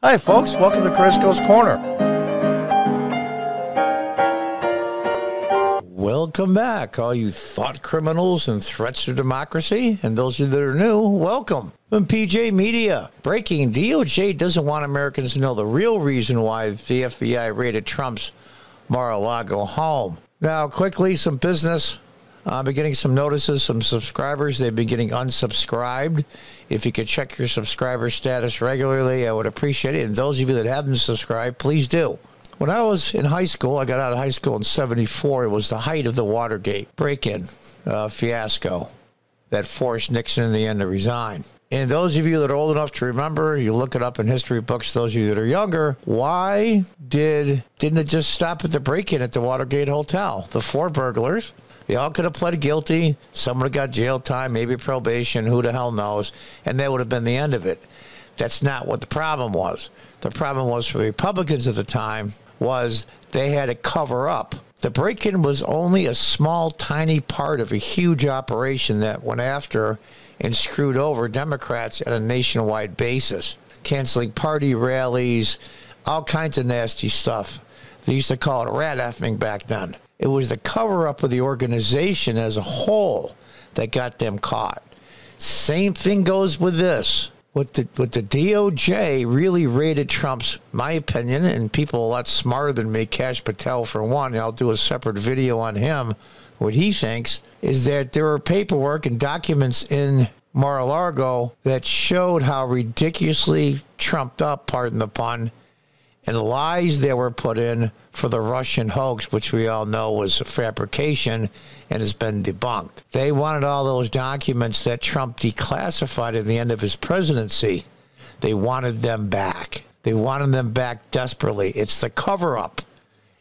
Hi, folks. Welcome to Crisco's Corner. Welcome back, all you thought criminals and threats to democracy. And those of you that are new, welcome. From PJ Media, breaking: DOJ doesn't want Americans to know the real reason why the FBI raided Trump's Mar-a-Lago home. Now, quickly, some business. I've been getting some notices, some subscribers. They've been getting unsubscribed. If you could check your subscriber status regularly, I would appreciate it. And those of you that haven't subscribed, please do. When I was in high school, I got out of high school in '74. It was the height of the Watergate break-in fiasco that forced Nixon in the end to resign. And those of you that are old enough to remember, you look it up in history books. Those of you that are younger, why didn't it just stop at the break-in at the Watergate Hotel? The 4 burglars, they all could have pled guilty. Some would have got jail time, maybe probation, who the hell knows, and that would have been the end of it. That's not what the problem was. The problem was for the Republicans at the time was they had to cover up. The break-in was only a small, tiny part of a huge operation that went after and screwed over Democrats at a nationwide basis, canceling party rallies, all kinds of nasty stuff. They used to call it rat effing back then. It was the cover-up of the organization as a whole that got them caught. Same thing goes with this. What the DOJ really raided Trump's, my opinion, and people a lot smarter than me, Kash Patel for one, and I'll do a separate video on him, what he thinks, is that there were paperwork and documents in Mar-a-Lago that showed how ridiculously trumped up, pardon the pun, and lies that were put in for the Russian hoax, which we all know was a fabrication and has been debunked. They wanted all those documents that Trump declassified at the end of his presidency. They wanted them back. They wanted them back desperately. It's the cover-up.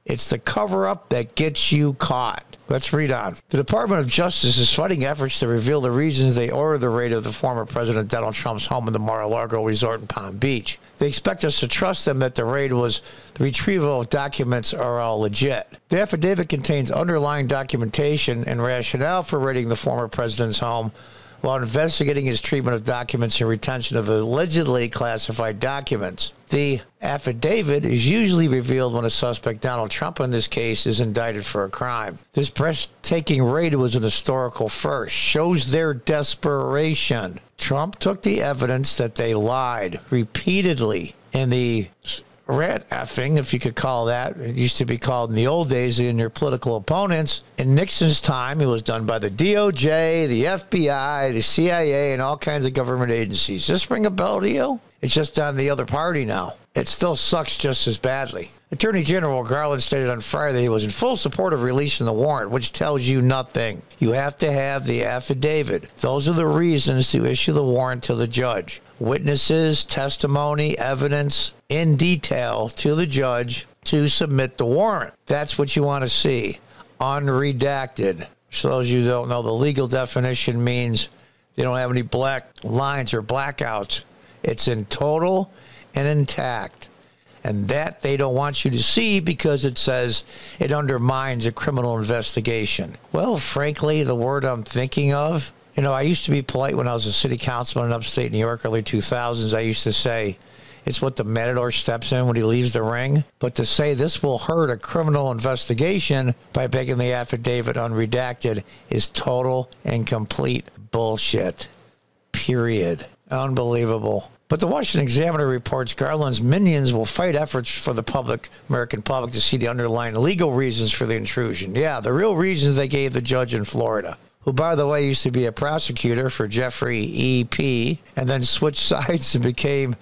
It's the cover-up that gets you caught. Let's read on. The Department of Justice is fighting efforts to reveal the reasons they ordered the raid of the former President Donald Trump's home in the Mar-a-Lago resort in Palm Beach. They expect us to trust them that the raid was the retrieval of documents are all legit. The affidavit contains underlying documentation and rationale for raiding the former president's home while investigating his treatment of documents and retention of allegedly classified documents. The affidavit is usually revealed when a suspect, Donald Trump in this case, is indicted for a crime. This breathtaking raid was an historical first, shows their desperation. Trump took the evidence that they lied repeatedly in the rat effing, if you could call that. It used to be called in the old days in your political opponents. In Nixon's time, it was done by the DOJ, the FBI, the CIA, and all kinds of government agencies. Does this ring a bell to you? It's just on the other party now. It still sucks just as badly. Attorney General Garland stated on Friday he was in full support of releasing the warrant, which tells you nothing. You have to have the affidavit. Those are the reasons to issue the warrant to the judge. Witnesses, testimony, evidence in detail to the judge to submit the warrant. That's what you want to see. Unredacted. So those of you who don't know, the legal definition means they don't have any black lines or blackouts. It's in total and intact. And that they don't want you to see because it says it undermines a criminal investigation. Well, frankly, the word I'm thinking of, you know, I used to be polite when I was a city councilman in upstate New York, early 2000s. I used to say, it's what the matador steps in when he leaves the ring. But to say this will hurt a criminal investigation by making the affidavit unredacted is total and complete bullshit. Period. Unbelievable. But the Washington Examiner reports Garland's minions will fight efforts for the American public to see the underlying legal reasons for the intrusion. Yeah, the real reasons they gave the judge in Florida, who, by the way, used to be a prosecutor for Jeffrey E.P., and then switched sides and became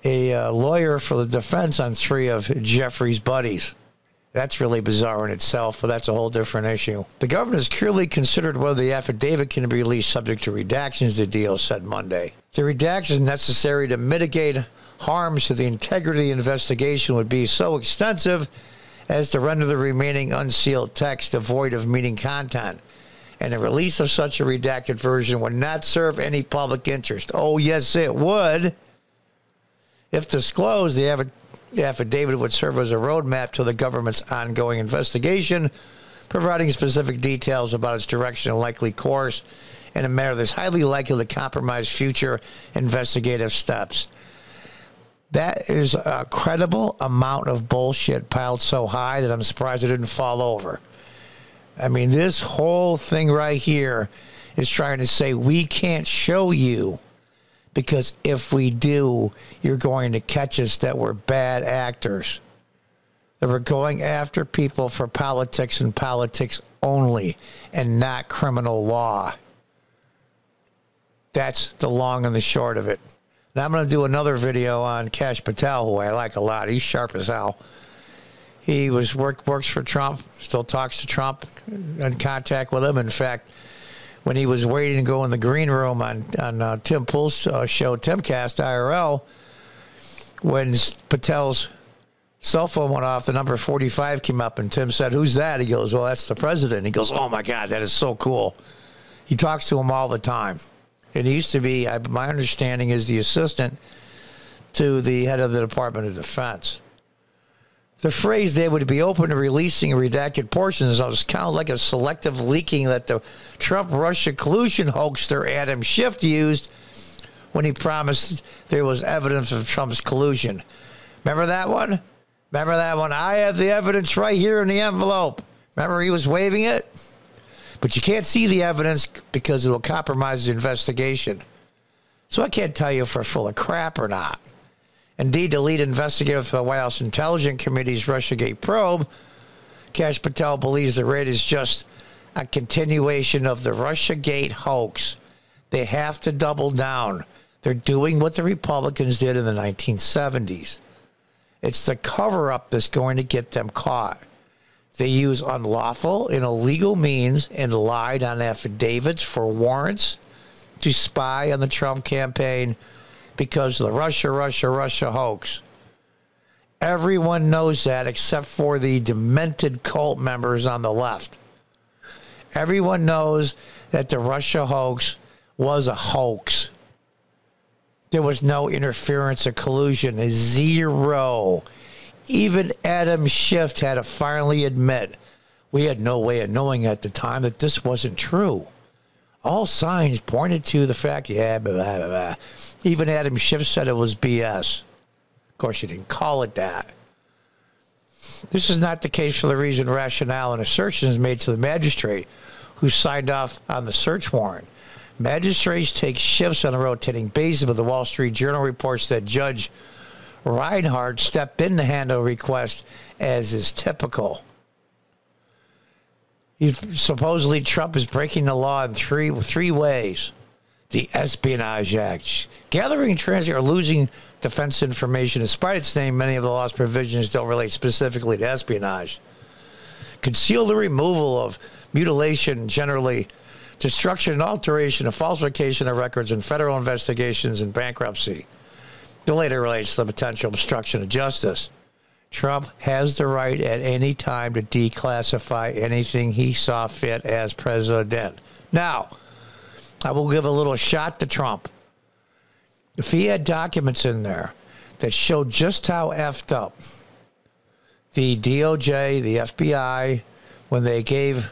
a lawyer for the defense on 3 of Jeffrey's buddies. That's really bizarre in itself, but that's a whole different issue. The government has clearly considered whether the affidavit can be released subject to redactions, the deal said Monday. The redactions necessary to mitigate harms to the integrity of the investigation would be so extensive as to render the remaining unsealed text devoid of meaning content. And the release of such a redacted version would not serve any public interest. Oh, yes, it would. If disclosed, the affidavit would serve as a roadmap to the government's ongoing investigation, providing specific details about its direction and likely course in a manner that's highly likely to compromise future investigative steps. That is a credible amount of bullshit piled so high that I'm surprised it didn't fall over. I mean, this whole thing right here is trying to say we can't show you because if we do, you're going to catch us that we're bad actors. That we're going after people for politics and politics only and not criminal law. That's the long and the short of it. Now I'm going to do another video on Kash Patel, who I like a lot. He's sharp as hell. He works for Trump, still talks to Trump, in contact with him. In fact, when he was waiting to go in the green room on Tim Pool's show, Timcast IRL, when Patel's cell phone went off, the number 45 came up, and Tim said, "Who's that?" He goes, "Well, that's the president." He goes, "Oh, my God, that is so cool." He talks to him all the time. And he used to be, my understanding is, the assistant to the head of the Department of Defense. The phrase "they would be open to releasing redacted portions" was kind of like a selective leaking that the Trump-Russia collusion hoaxer Adam Schiff used when he promised there was evidence of Trump's collusion. Remember that one? Remember that one? "I have the evidence right here in the envelope." Remember he was waving it? But you can't see the evidence because it will compromise the investigation. So I can't tell you if we're full of crap or not. Indeed, the lead investigator for the White House Intelligence Committee's Russiagate probe, Kash Patel, believes the raid is just a continuation of the Russiagate hoax. They have to double down. They're doing what the Republicans did in the 1970s. It's the cover-up that's going to get them caught. They use unlawful and illegal means and lied on affidavits for warrants to spy on the Trump campaign because of the Russia hoax. Everyone knows that except for the demented cult members on the left. Everyone knows that the Russia hoax was a hoax. There was no interference or collusion. Zero. Even Adam Schiff had to finally admit, we had no way of knowing at the time that this wasn't true. All signs pointed to the fact, blah, blah, blah, blah. Even Adam Schiff said it was BS. Of course, he didn't call it that. This is not the case for the reason, rationale, and assertions made to the magistrate who signed off on the search warrant. Magistrates take shifts on a rotating basis, but the Wall Street Journal reports that Judge Reinhardt stepped in to handle requests, as is typical. Supposedly, Trump is breaking the law in three ways. The Espionage Act. Gathering, transmitting, or losing defense information. Despite its name, many of the law's provisions don't relate specifically to espionage. Conceal the removal of mutilation, generally destruction and alteration, and falsification of records in federal investigations and bankruptcy. The later relates to the potential obstruction of justice. Trump has the right at any time to declassify anything he saw fit as president. Now, I will give a little shot to Trump. If he had documents in there that showed just how effed up the DOJ, the FBI, when they gave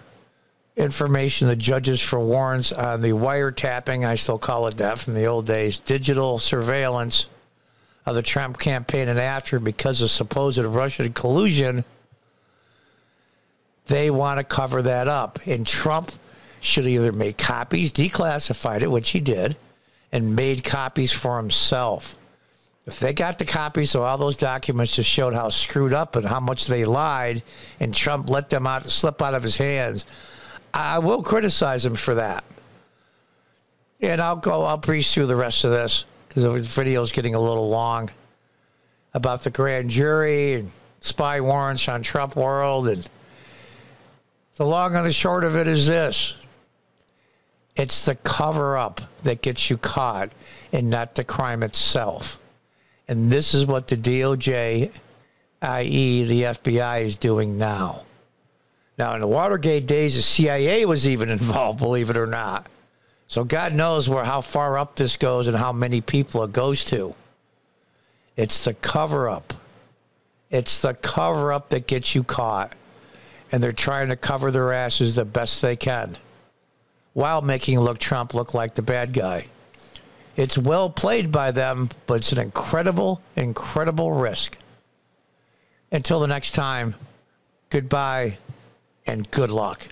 information to judges for warrants on the wiretapping, I still call it that from the old days, digital surveillance of the Trump campaign and after because of supposed Russian collusion, they want to cover that up. And Trump should either make copies, declassified it, which he did, and made copies for himself. If they got the copies of all those documents just showed how screwed up and how much they lied, and Trump let them slip out of his hands, I will criticize him for that. And I'll breeze through the rest of this, because the video is getting a little long, about the grand jury and spy warrants on Trump World. And the long and the short of it is this. It's the cover-up that gets you caught and not the crime itself. And this is what the DOJ, i.e. the FBI, is doing now. Now, in the Watergate days, the CIA was even involved, believe it or not. So God knows how far up this goes and how many people it goes to. It's the cover-up. It's the cover-up that gets you caught. And they're trying to cover their asses the best they can while making Trump look like the bad guy. It's well played by them, but it's an incredible, incredible risk. Until the next time, goodbye and good luck.